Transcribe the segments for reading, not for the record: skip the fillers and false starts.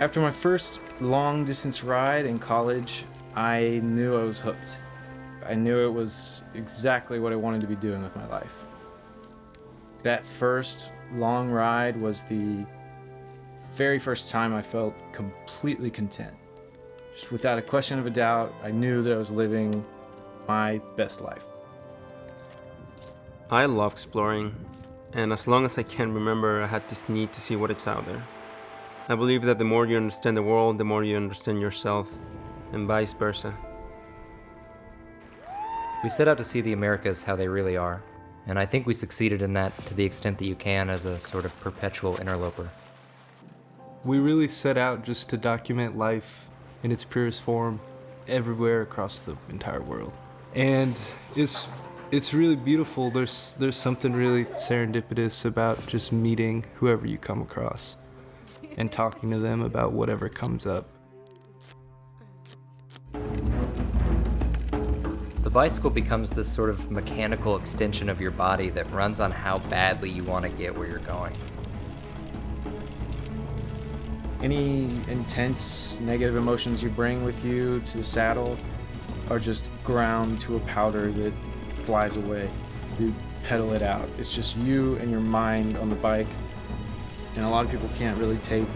After my first long distance ride in college, I knew I was hooked. I knew it was exactly what I wanted to be doing with my life. That first long ride was the very first time I felt completely content. Just without a question of a doubt, I knew that I was living my best life. I love exploring, and as long as I can remember, I had this need to see what it's out there. I believe that the more you understand the world, the more you understand yourself, and vice versa. We set out to see the Americas how they really are, and I think we succeeded in that to the extent that you can as a sort of perpetual interloper. We really set out just to document life in its purest form everywhere across the entire world. And it's really beautiful. There's something really serendipitous about just meeting whoever you come across and talking to them about whatever comes up. The bicycle becomes this sort of mechanical extension of your body that runs on how badly you want to get where you're going. Any intense negative emotions you bring with you to the saddle are just ground to a powder that flies away. You pedal it out. It's just you and your mind on the bike. And a lot of people can't really take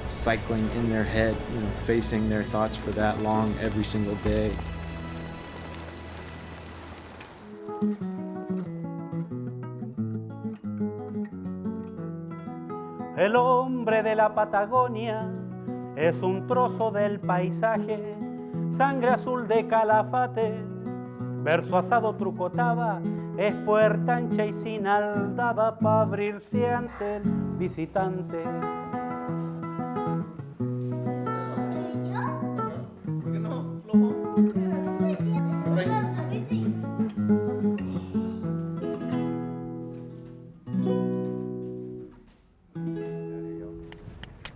cycling in their head, facing their thoughts for that long every single day. El hombre de la Patagonia es un trozo del paisaje, sangre azul de Calafate, verso asado trucotaba, es puerta ancha y sin aldaba para abrirse ante el visitante.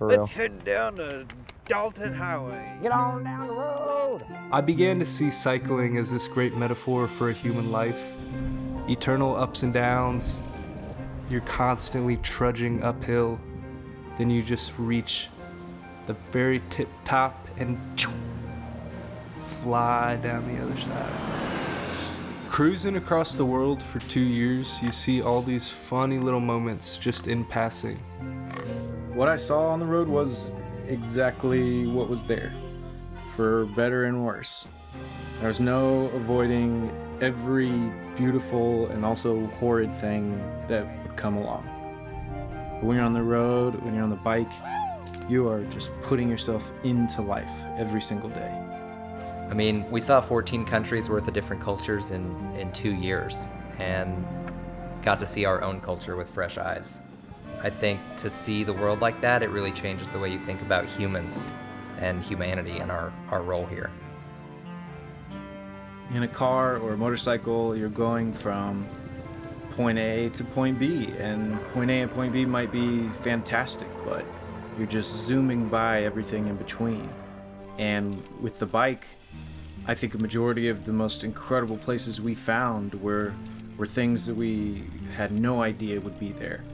Let's head down to Dalton Highway. Get on down the road. I began to see cycling as this great metaphor for a human life. Eternal ups and downs. You're constantly trudging uphill. Then you just reach the very tip top and fly down the other side. Cruising across the world for 2 years, you see all these funny little moments just in passing. What I saw on the road was exactly what was there, for better and worse. There was no avoiding every beautiful and also horrid thing that would come along. But when you're on the road, when you're on the bike, you are just putting yourself into life every single day. I mean, we saw 14 countries worth of different cultures in 2 years and got to see our own culture with fresh eyes. I think to see the world like that, it really changes the way you think about humans and humanity and our role here. In a car or a motorcycle, you're going from point A to point B, and point A and point B might be fantastic, but you're just zooming by everything in between. And with the bike, I think a majority of the most incredible places we found were things that we had no idea would be there.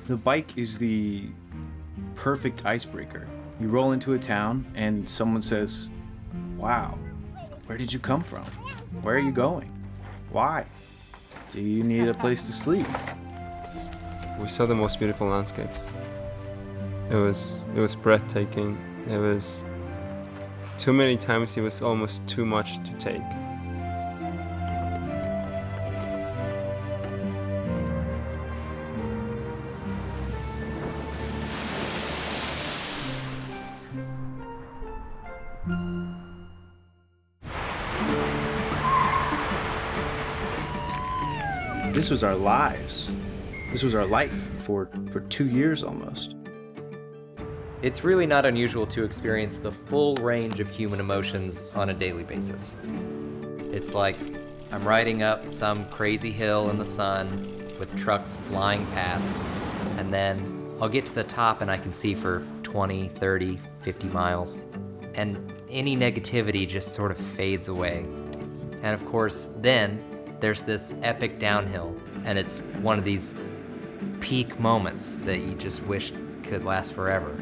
The bike is the perfect icebreaker. You roll into a town and someone says, "Wow, where did you come from? Where are you going? Why? Do you need a place to sleep?" We saw the most beautiful landscapes. It was breathtaking. It was too many times it was almost too much to take. This was our lives. This was our life for 2 years almost. It's really not unusual to experience the full range of human emotions on a daily basis. It's like I'm riding up some crazy hill in the sun with trucks flying past, and then I'll get to the top and I can see for 20, 30, 50 miles, and any negativity just sort of fades away. And of course, then there's this epic downhill, and it's one of these peak moments that you just wish could last forever.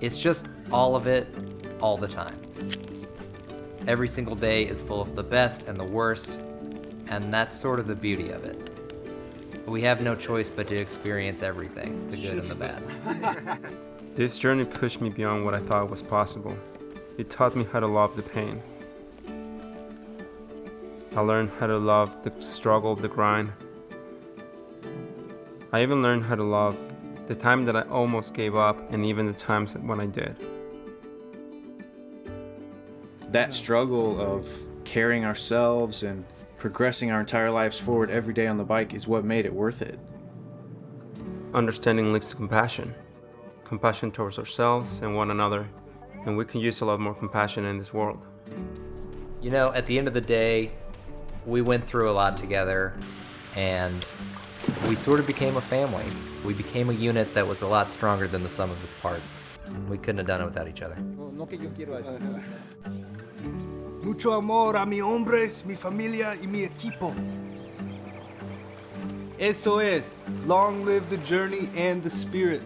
It's just all of it, all the time. Every single day is full of the best and the worst, and that's sort of the beauty of it. We have no choice but to experience everything, the good and the bad. This journey pushed me beyond what I thought was possible. It taught me how to love the pain. I learned how to love the struggle, the grind. I even learned how to love the time that I almost gave up and even the times when I did. That struggle of carrying ourselves and progressing our entire lives forward every day on the bike is what made it worth it. Understanding leads to compassion. Compassion towards ourselves and one another. And we can use a lot more compassion in this world. You know, at the end of the day, we went through a lot together, and we sort of became a family. We became a unit that was a lot stronger than the sum of its parts. We couldn't have done it without each other. Mucho amor a mi hombres, mi familia y mi equipo. Eso es. Long live the journey and the spirit.